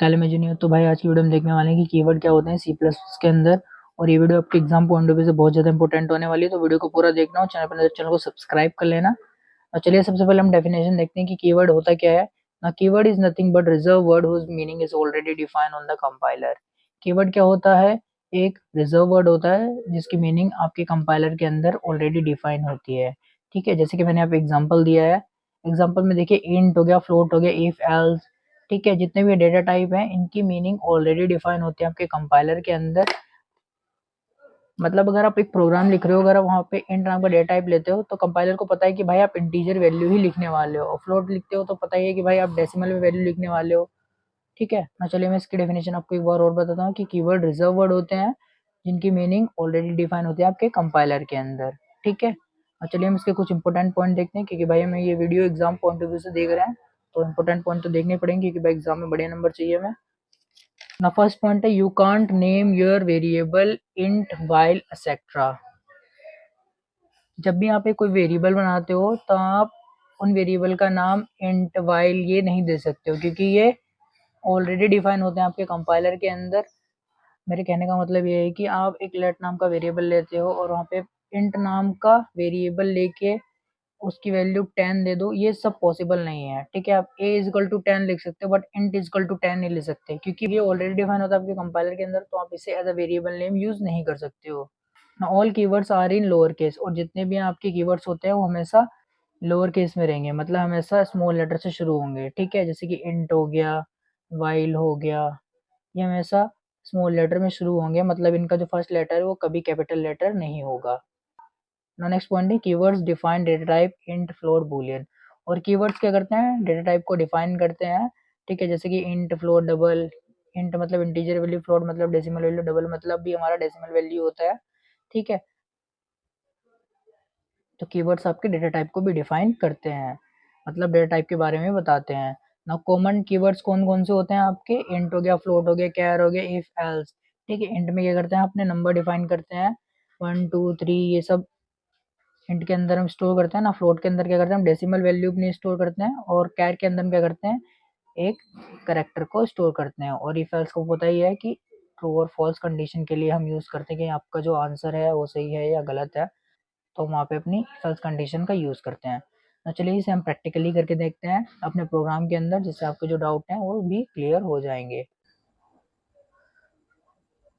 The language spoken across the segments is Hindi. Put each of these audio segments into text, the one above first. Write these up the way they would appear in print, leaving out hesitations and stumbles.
पहले मैं जूनियर तो भाई आज की वीडियो में देखने वाले हैं कि कीवर्ड क्या होते हैं सी प्लस के अंदर। और ये वीडियो आपके एग्जाम पॉइंट ऑफ व्यू से बहुत ज़्यादा इंपॉर्टेंट होने वाली है, तो वीडियो को पूरा देखना और चैनल को सब्सक्राइब कर लेना। और चलिए सबसे पहले हम डेफिनेशन देखते हैं कि कीवर्ड होता क्या है ना। Keyword is nothing but reserve word whose meaning is already defined on the compiler. Keyword क्या होता है? एक रिजर्व वर्ड होता है जिसकी मीनिंग आपके कंपाइलर के अंदर ऑलरेडी डिफाइन होती है। ठीक है, जैसे कि मैंने आप एग्जाम्पल दिया है। एग्जाम्पल में देखिए इंट हो गया, फ्लोट हो गया, इफ एल्स। ठीक है, जितने भी डेटा टाइप हैं इनकी मीनिंग ऑलरेडी डिफाइन होती है आपके कंपाइलर के अंदर। मतलब अगर आप एक प्रोग्राम लिख रहे हो, अगर आप वहाँ पे इंट नाम का डेटा टाइप लेते हो तो कंपाइलर को पता है कि भाई आप इंटीजर वैल्यू ही लिखने वाले हो, और फ्लोट लिखते हो तो पता ही है कि भाई आप डेसिमल में वैल्यू लिखने वाले हो। ठीक है ना, चलिए मैं इसकी डेफिनेशन आपको एक बार और बताता हूँ कि कीवर्ड रिजर्व वर्ड होते हैं जिनकी मीनिंग ऑलरेडी डिफाइन होती है आपके कंपाइलर के अंदर। ठीक है, और चलिए हम इसके कुछ इंपॉर्टेंट पॉइंट देखते हैं, क्योंकि भाई हमें ये video exam point of view से देख रहे हैं तो इंपॉर्टेंट पॉइंट तो देखने पड़ेंगे, क्योंकि भाई एग्जाम में बढ़िया नंबर चाहिए हमें ना। फर्स्ट पॉइंट है you can't name your variable int while etcetera. जब भी आप एक कोई वेरिएबल बनाते हो तो आप उन वेरिएबल का नाम इंट वाइल ये नहीं दे सकते हो, क्योंकि ये ऑलरेडी डिफाइन होते हैं आपके कंपाइलर के अंदर। मेरे कहने का मतलब ये है कि आप एक लेट नाम का वेरिएबल लेते हो और वहाँ पे इंट नाम का वेरिएबल लेके उसकी वैल्यू 10 दे दो, ये सब पॉसिबल नहीं है। ठीक है, आप a इजकल टू 10 लिख सकते हो बट इंट इजकल टू 10 नहीं लिख सकते, क्योंकि ये ऑलरेडी डिफाइन होता है आपके कंपाइलर के अंदर, तो आप इसे as a variable name use नहीं कर सकते हो। All keywords are in lower case, और जितने भी आपके कीवर्ड्स होते हैं वो हमेशा लोअर केस में रहेंगे, मतलब हमेशा स्मॉल लेटर से शुरू होंगे। ठीक है, जैसे कि इंट हो गया, वाइल हो गया, ये हमेशा स्मॉल लेटर में शुरू होंगे, मतलब इनका जो फर्स्ट लेटर है वो कभी कैपिटल लेटर नहीं होगा। नाउ नेक्स्ट पॉइंट है keywords define data type int float Boolean. और कीवर्ड्स क्या करते हैं? डेटा टाइप को डिफाइन करते हैं। ठीक है, जैसे कि इंट, फ्लोट, डबल। इंट मतलब इंटीजर वैल्यू, फ्लोट मतलब डेसिमल वैल्यू, डबल मतलब भी हमारा डेसिमल वैल्यू होता है। ठीक है, तो कीवर्ड्स आपके डेटा टाइप को भी डिफाइन करते हैं, मतलब डेटा टाइप के बारे में बताते हैं ना। कॉमन कीवर्ड्स कौन कौन से होते हैं आपके? इंट हो गया, फ्लोट हो गया, कैर हो गया, इफ एल्स। ठीक है, इंट में क्या करते हैं अपने नंबर डिफाइन करते हैं 1 2 3 ये सब इंट के अंदर हम स्टोर करते हैं ना। फ्लोट के अंदर क्या करते हैं हम डेसिमल वैल्यू अपनी स्टोर करते हैं, और कैर के अंदर हम क्या करते हैं एक करेक्टर को स्टोर करते हैं। और इफ एल्स को पता ही है कि ट्रू और फॉल्स कंडीशन के लिए हम यूज करते हैं कि आपका जो आंसर है वो सही है या गलत है, तो वहाँ पे अपनी फॉल्स कंडीशन का यूज करते हैं। तो चलिए इसे हम प्रैक्टिकली करके देखते हैं अपने प्रोग्राम के अंदर, जिससे आपके जो डाउट हैं वो भी क्लियर हो जाएंगे।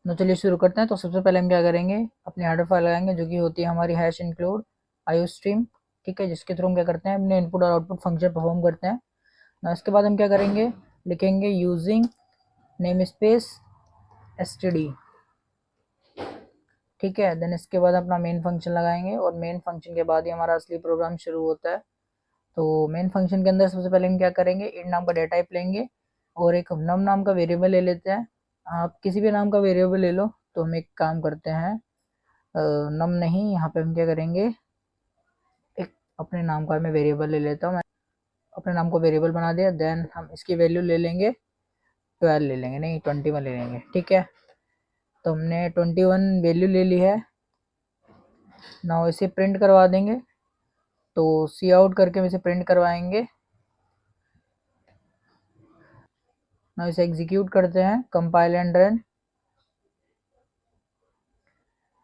तो चलिए शुरू करते हैं। तो सबसे पहले हम क्या करेंगे, अपनी हेडर फाइल लगाएंगे जो कि होती है हमारी हैश इंक्लूड आईओ स्ट्रीम। ठीक है, जिसके थ्रू हम क्या करते हैं अपने इनपुट और आउटपुट फंक्शन परफॉर्म करते हैं ना। इसके बाद हम क्या करेंगे, लिखेंगे यूजिंग नेम स्पेस std। ठीक है, देन इसके बाद अपना मेन फंक्शन लगाएंगे, और मेन फंक्शन के बाद ही हमारा असली प्रोग्राम शुरू होता है। तो मेन फंक्शन के अंदर सबसे पहले हम क्या करेंगे, int नाम का डेटा टाइप लेंगे और एक num नाम का वेरिएबल ले लेते हैं। आप किसी भी नाम का वेरिएबल ले लो। तो हम एक काम करते हैं, नम नहीं, यहाँ पे हम क्या करेंगे, एक अपने नाम का मैं वेरिएबल ले लेता हूँ। मैं अपने नाम को वेरिएबल बना दिया, देन हम इसकी वैल्यू ले लेंगे 12 ले लेंगे, नहीं 21 ले लेंगे। ठीक है, तो हमने 21 वैल्यू ले ली है ना। इसे प्रिंट करवा देंगे, तो सी आउट करके हम इसे प्रिंट करवाएंगे ना। इसे एग्जीक्यूट करते हैं, कंपाइल एंड रन।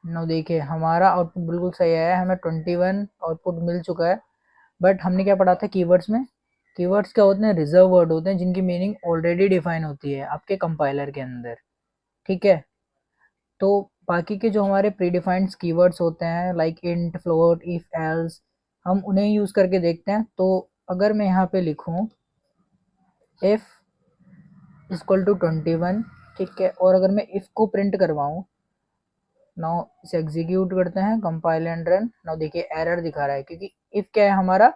नो देखिए हमारा आउटपुट बिल्कुल सही आया है, हमें 21 आउटपुट मिल चुका है। बट हमने क्या पढ़ा था कीवर्ड्स में? कीवर्ड्स क्या होते हैं? रिजर्व वर्ड होते हैं जिनकी मीनिंग ऑलरेडी डिफाइन होती है आपके कंपाइलर के अंदर। ठीक है, तो बाकी के जो हमारे प्री डिफाइंड कीवर्ड्स होते हैं like int, float, if, else, हम उन्हें यूज़ करके देखते हैं। तो अगर मैं यहाँ पे लिखूँ इफ इक्वल टू 21, ठीक है, और अगर मैं इफ को प्रिंट करवाऊँ, नाउ इसे एग्जीक्यूट करते हैं, कंपाइल एंड रन। नाउ देखिए एरर दिखा रहा है, क्योंकि इफ क्या है हमारा,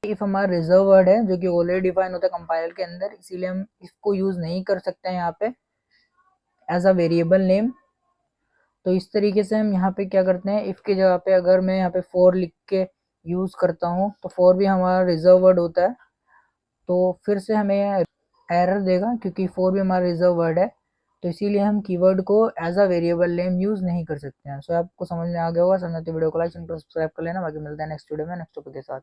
इफ हमारा रिजर्व वर्ड है जो कि ऑलरेडी डिफाइन होता है कंपाइलर के अंदर, इसीलिए हम इफ को यूज नहीं कर सकते हैं यहाँ पे एज अ वेरिएबल नेम। तो इस तरीके से हम यहाँ पे क्या करते हैं, इफ की जगह पे अगर मैं यहाँ पे फोर लिख के यूज करता हूँ तो फोर भी हमारा रिजर्व वर्ड होता है, तो फिर से हमें एरर देगा क्योंकि फोर भी हमारा रिजर्व वर्ड है। तो इसीलिए हम कीवर्ड को as a variable name use नहीं कर सकते हैं। सो आपको समझ में आ गया होगा। समझते वीडियो को लाइक एंड सब्सक्राइब कर लेना। बाकी मिलता है नेक्स्ट वीडियो में नेक्स्ट टॉपिक के साथ।